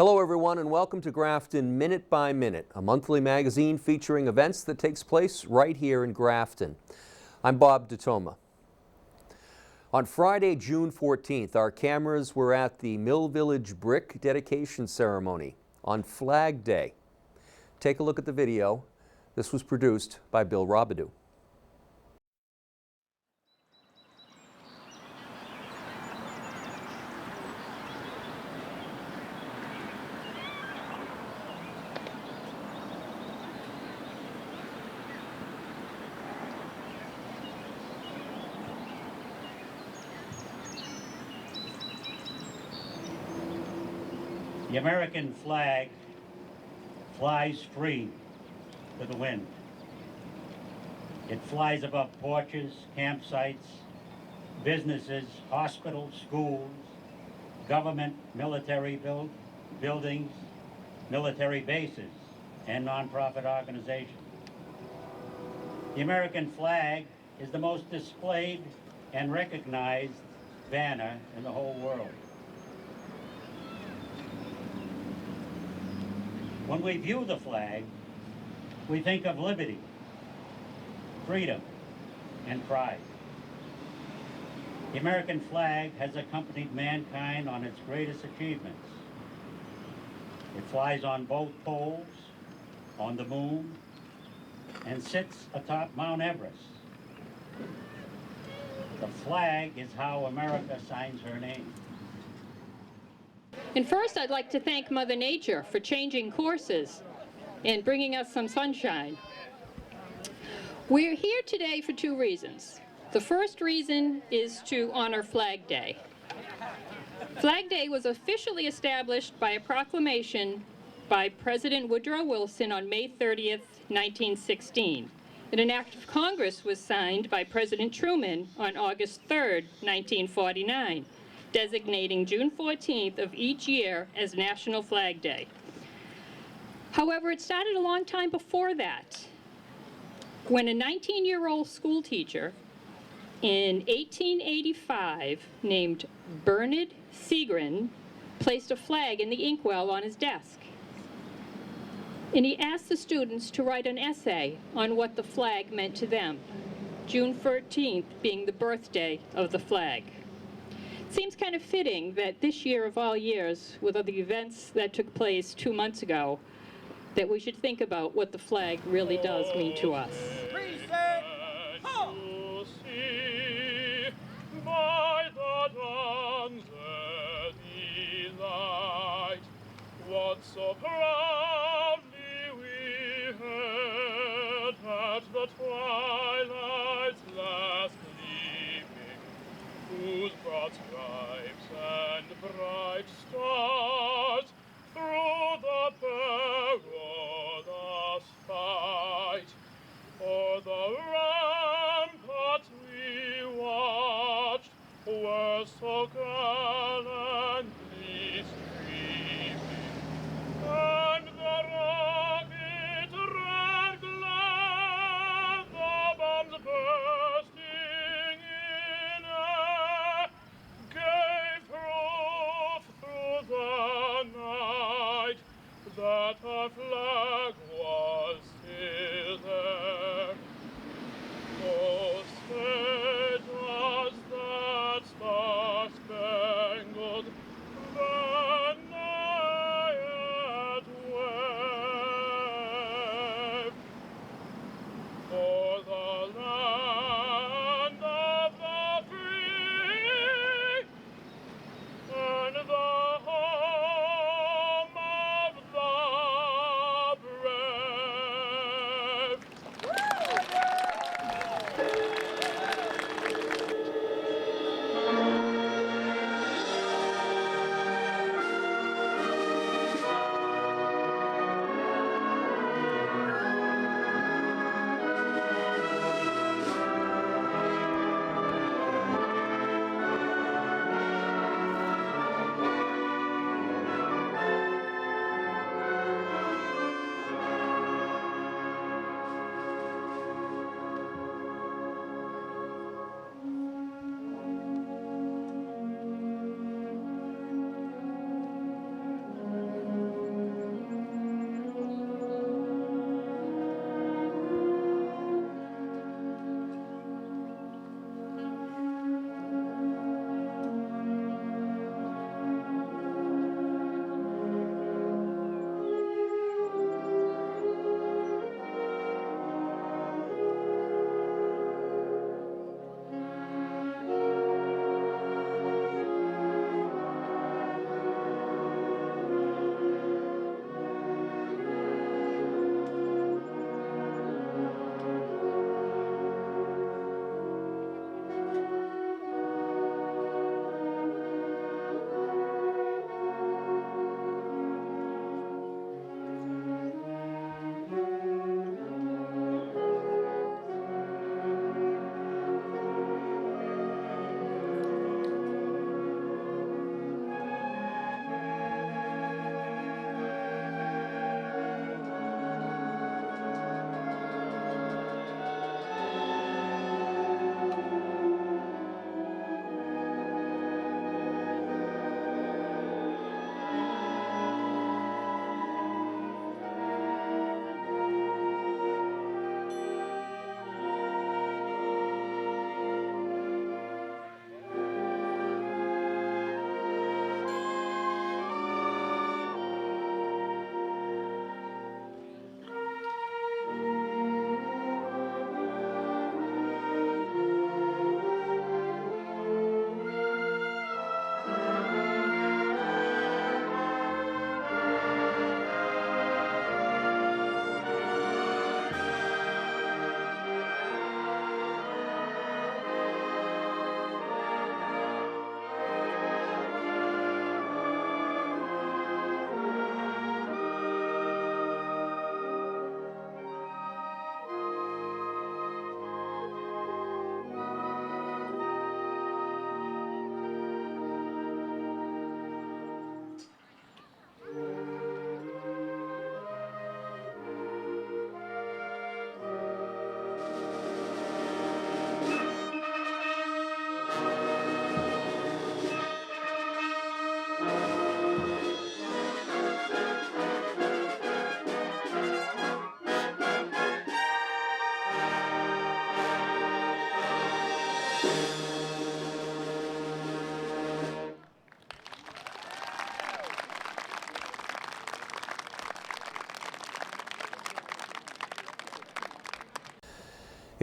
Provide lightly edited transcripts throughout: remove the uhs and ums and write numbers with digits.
Hello everyone and welcome to Grafton Minute by Minute, a monthly magazine featuring events that takes place right here in Grafton. I'm Bob DeToma. On Friday, June 14th, our cameras were at the Mill Village Brick dedication ceremony on Flag Day. Take a look at the video. This was produced by Bill Robidoux. The American flag flies free to the wind. It flies above porches, campsites, businesses, hospitals, schools, government, military buildings, military bases, and nonprofit organizations. The American flag is the most displayed and recognized banner in the whole world. When we view the flag, we think of liberty, freedom, and pride. The American flag has accompanied mankind on its greatest achievements. It flies on both poles, on the moon, and sits atop Mount Everest. The flag is how America signs her name. And first, I'd like to thank Mother Nature for changing courses and bringing us some sunshine. We're here today for two reasons. The first reason is to honor Flag Day. Flag Day was officially established by a proclamation by President Woodrow Wilson on May 30th, 1916. And an act of Congress was signed by President Truman on August 3rd, 1949. Designating June 14th of each year as National Flag Day. However, it started a long time before that, when a 19-year-old school teacher in 1885 named Bernard Segrin placed a flag in the inkwell on his desk. And he asked the students to write an essay on what the flag meant to them, June 13th being the birthday of the flag. Seems kind of fitting that this year of all years, with all the events that took place 2 months ago, that we should think about what the flag really does mean to us. So proudly we heard at the twilight's last gleaming, whose broad stripes and bright stars through the perilous fight o'er the ramparts we watched were so gallantly streaming, and the rocket red glare, the bombs bursting in air, gave proof through the night that our flag was still there. Oh, say does that star-spangled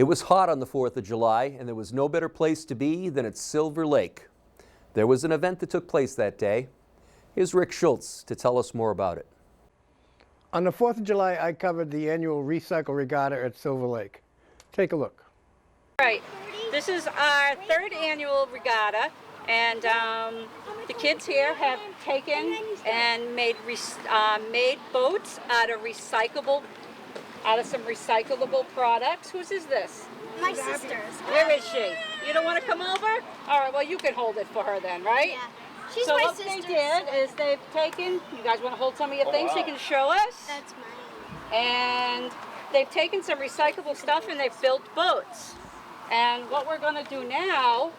It was hot on the 4th of July, and there was no better place to be than at Silver Lake. There was an event that took place that day. Here's Rick Schultz to tell us more about it. On the 4th of July, I covered the annual Recycle Regatta at Silver Lake. Take a look. Right. This is our 3rd annual regatta, and the kids here have taken and made boats out of some recyclable products. Whose is this? My sister's. Where is she? You don't want to come over? All right, well, you can hold it for her then, right? Yeah. She's so my what sister. they did is they've taken, you guys want to hold some of your things so you can show us? That's mine. And they've taken some recyclable stuff and they've built boats. And what we're going to do now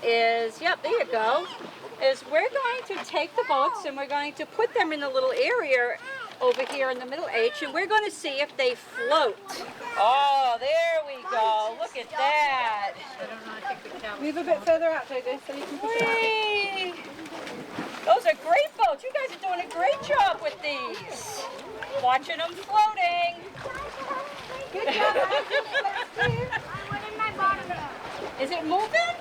is, yep, there you go, is we're going to take the boats and we're going to put them in a little area over here in the middle H, and we're going to see if they float. Oh, there we go. Look at that. Move a bit further out so you can push it out. Those are great boats. You guys are doing a great job with these. Watching them floating. Good job. Is it moving?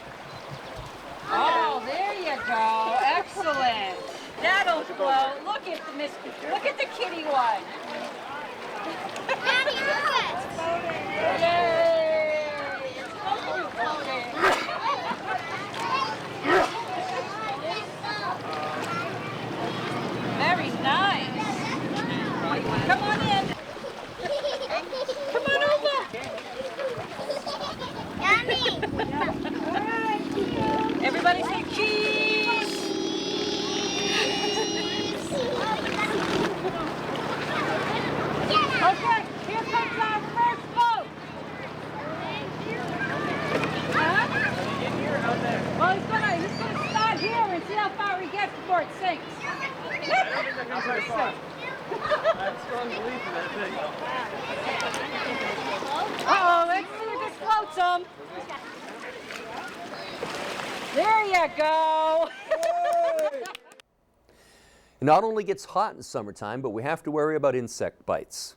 Oh, there you go. Excellent. That'll float. Look at the kitty one. Daddy, look. Yay! It's floating. Very nice. Come on in. Come on over. Yummy. Everybody say cheese. Okay, here comes our first boat. Huh? Well, he's gonna start here and see how far he gets before it sinks. Uh-oh, let's see if it floats him. There you go. It not only gets hot in summertime, but we have to worry about insect bites.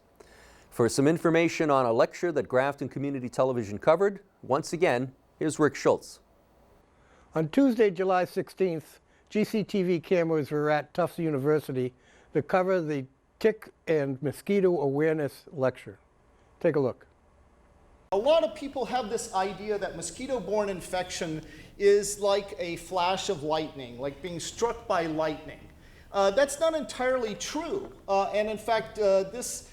For some information on a lecture that Grafton Community Television covered, once again, here's Rick Schultz. On Tuesday, July 16th, GCTV cameras were at Tufts University to cover the Tick and Mosquito Awareness Lecture. Take a look. A lot of people have this idea that mosquito-borne infection is like a flash of lightning, like being struck by lightning. That's not entirely true. And in fact, this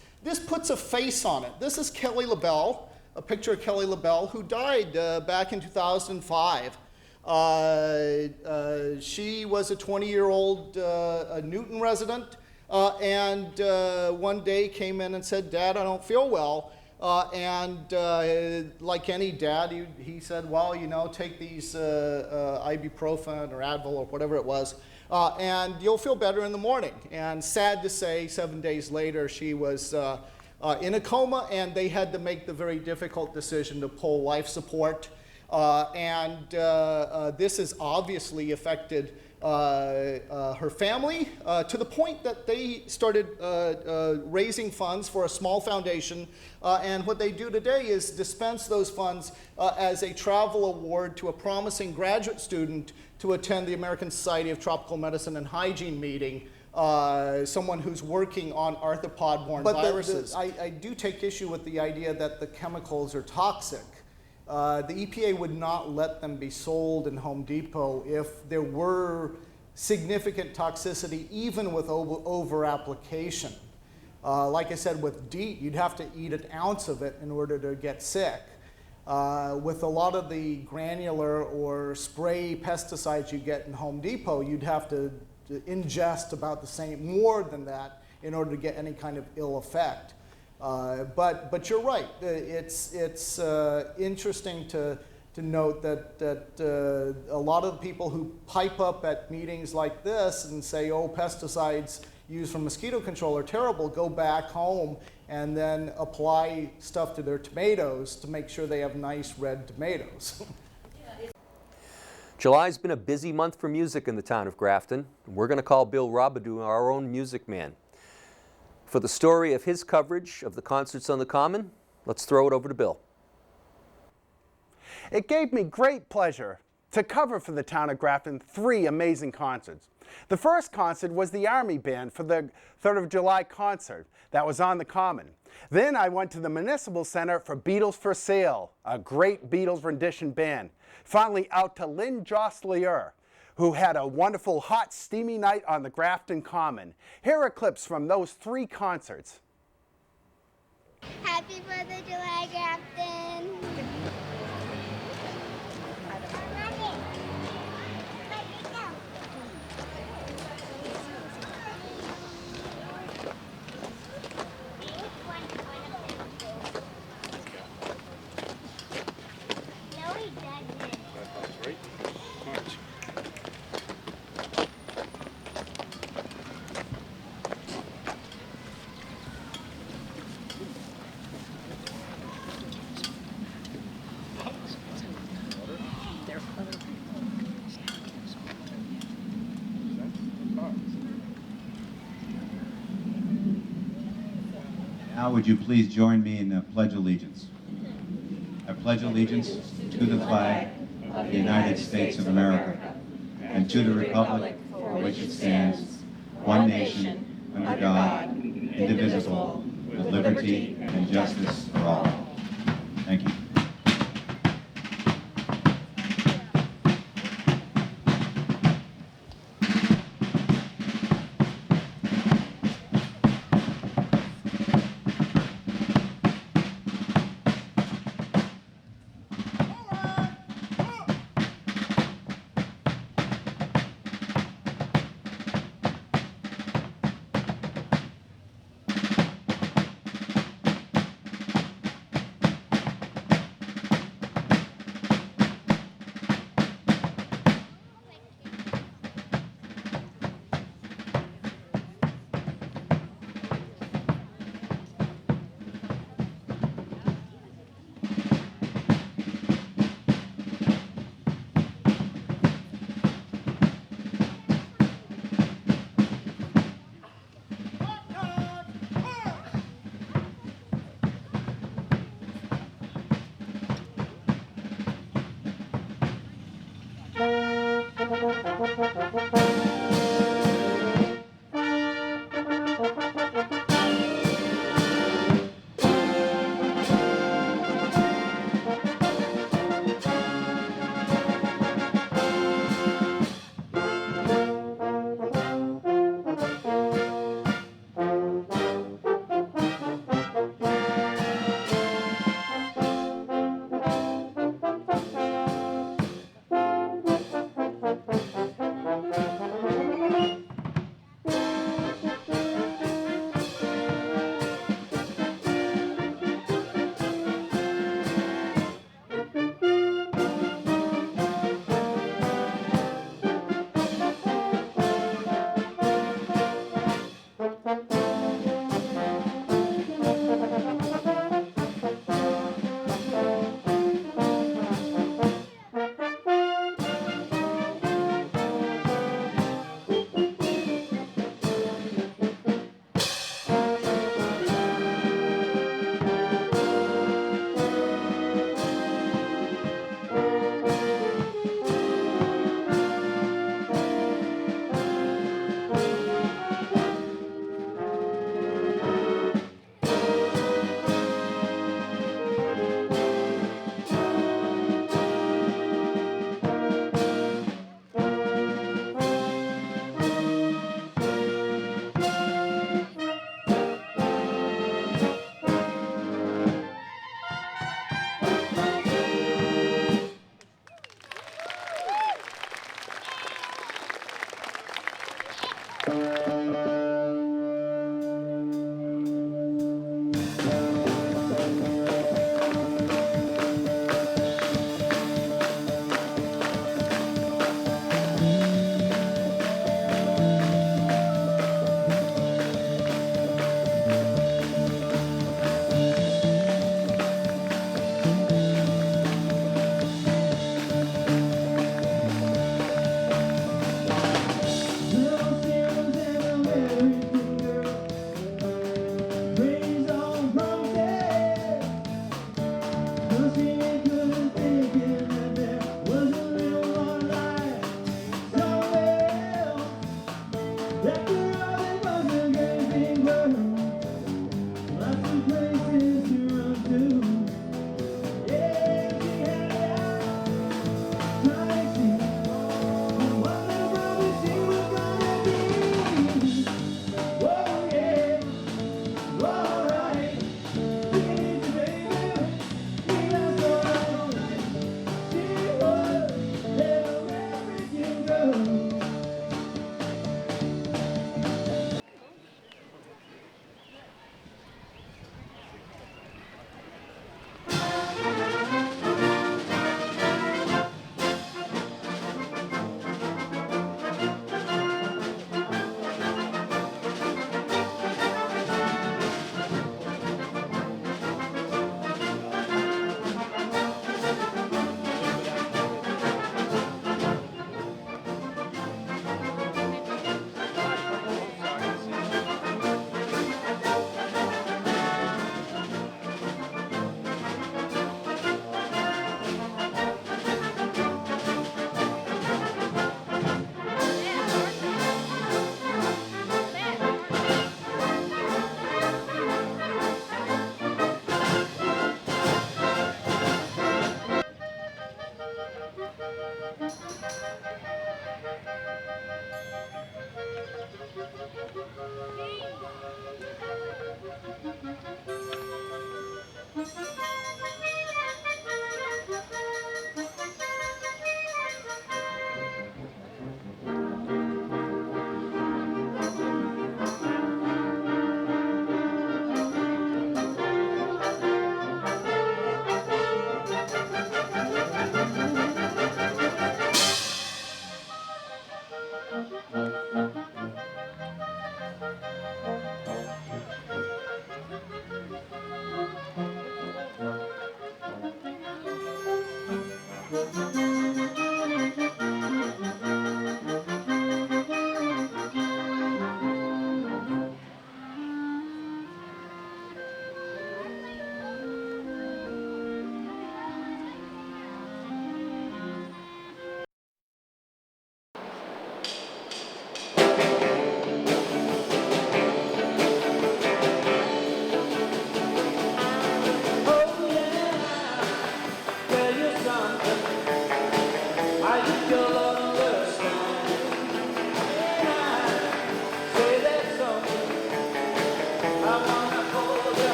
puts a face on it. This is Kelly LaBelle, a picture of Kelly LaBelle, who died back in 2005. She was a 20-year-old Newton resident, and one day came in and said, "Dad, I don't feel well." Like any dad, he said, "Well, you know, take these ibuprofen or Advil or whatever it was, and you'll feel better in the morning." And sad to say, 7 days later, she was in a coma, and they had to make the very difficult decision to pull life support. This has obviously affected her family to the point that they started raising funds for a small foundation, and what they do today is dispense those funds as a travel award to a promising graduate student to attend the American Society of Tropical Medicine and Hygiene meeting, someone who's working on arthropod-borne viruses. I do take issue with the idea that the chemicals are toxic. The EPA would not let them be sold in Home Depot if there were significant toxicity, even with over-application. Like I said, with DEET, you'd have to eat an ounce of it in order to get sick. With a lot of the granular or spray pesticides you get in Home Depot, you'd have to ingest about the same, more than that, in order to get any kind of ill effect. But you're right. It's interesting to note that a lot of the people who pipe up at meetings like this and say, "Oh, pesticides used for mosquito control are terrible," go back home and then apply stuff to their tomatoes to make sure they have nice red tomatoes. July's been a busy month for music in the town of Grafton. We're going to call Bill Robidoux our own music man. For the story of his coverage of the concerts on the Common, let's throw it over to Bill. It gave me great pleasure to cover for the town of Grafton 3 amazing concerts. The first concert was the Army Band for the 3rd of July concert that was on the Common. Then I went to the Municipal Center for Beatles for Sale, a great Beatles rendition band. Finally out to Lynn Jostlier, who had a wonderful hot steamy night on the Grafton Common. Here are clips from those 3 concerts. Happy 4th of July, Grafton. No, he doesn't. Now would you please join me in the Pledge of Allegiance? I pledge allegiance to the flag of the United States of America and to the republic for which it stands, one nation, under God, indivisible, with liberty and justice for all. Thank you.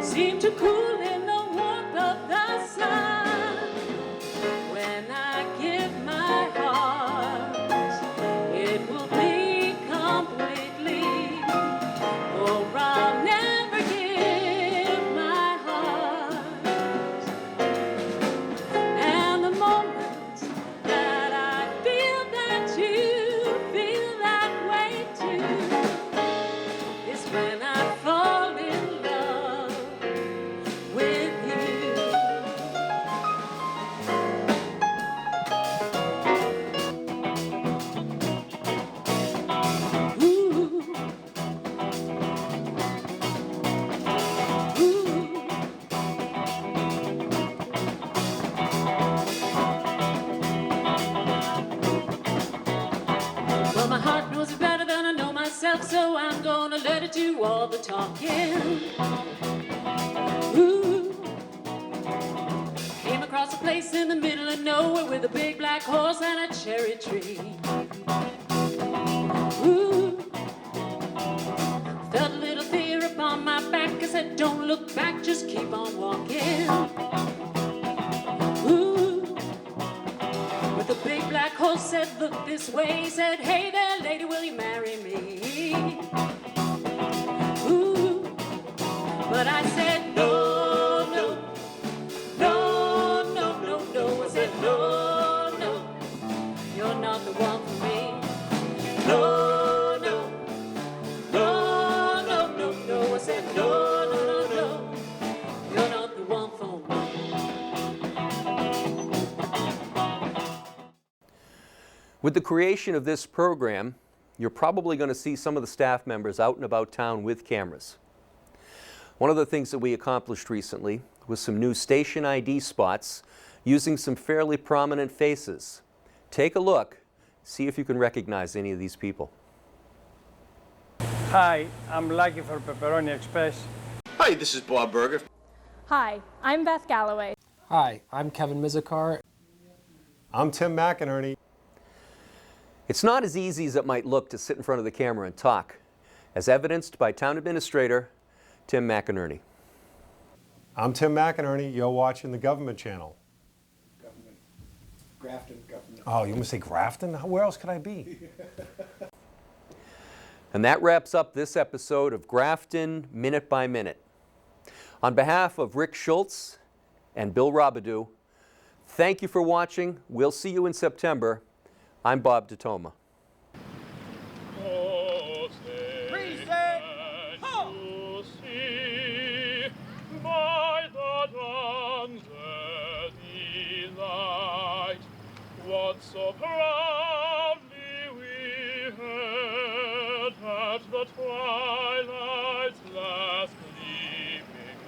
seem to cool in the warmth of the sun. When I give my heart, it will be completely, or I'll never give my heart. And the moment that I feel that you feel that way too is when I fall in love with you. Ooh. Ooh. Well, my heart knows it better than I know myself, so I'm gonna let it do all the talking. Ooh. Came across a place in the middle of nowhere with a big black horse and a cherry tree. Ooh. Felt a little fear upon my back. I said, don't look back, just keep on walking. Ooh. But the big black horse said, look this way. He said, hey there, lady, will you marry me? Ooh. But I said, no, no, no, no, no, no. I said, no, no, you're not the one for me. No, no, no, no, no, no. I said, no, no, no, no, you're not the one for me. With the creation of this program, you're probably going to see some of the staff members out and about town with cameras. One of the things that we accomplished recently was some new station ID spots using some fairly prominent faces. Take a look, see if you can recognize any of these people. Hi, I'm Lucky for Pepperoni Express. Hi, this is Bob Berger. Hi, I'm Beth Galloway. Hi, I'm Kevin Mizikar. I'm Tim McInerney. It's not as easy as it might look to sit in front of the camera and talk, as evidenced by Town Administrator Tim McInerney. I'm Tim McInerney. You're watching the Government Channel. Grafton government. Oh, you want to say Grafton? Where else could I be? And that wraps up this episode of Grafton Minute by Minute. On behalf of Rick Schultz and Bill Robidoux, thank you for watching. We'll see you in September. I'm Bob DeToma. What so proudly we heard at the twilight's last gleaming,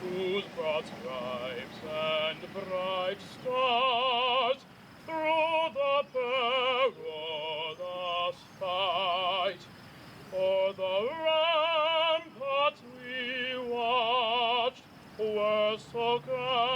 whose broad stripes and bright stars through the perilous fight o'er the ramparts we watched were so grand.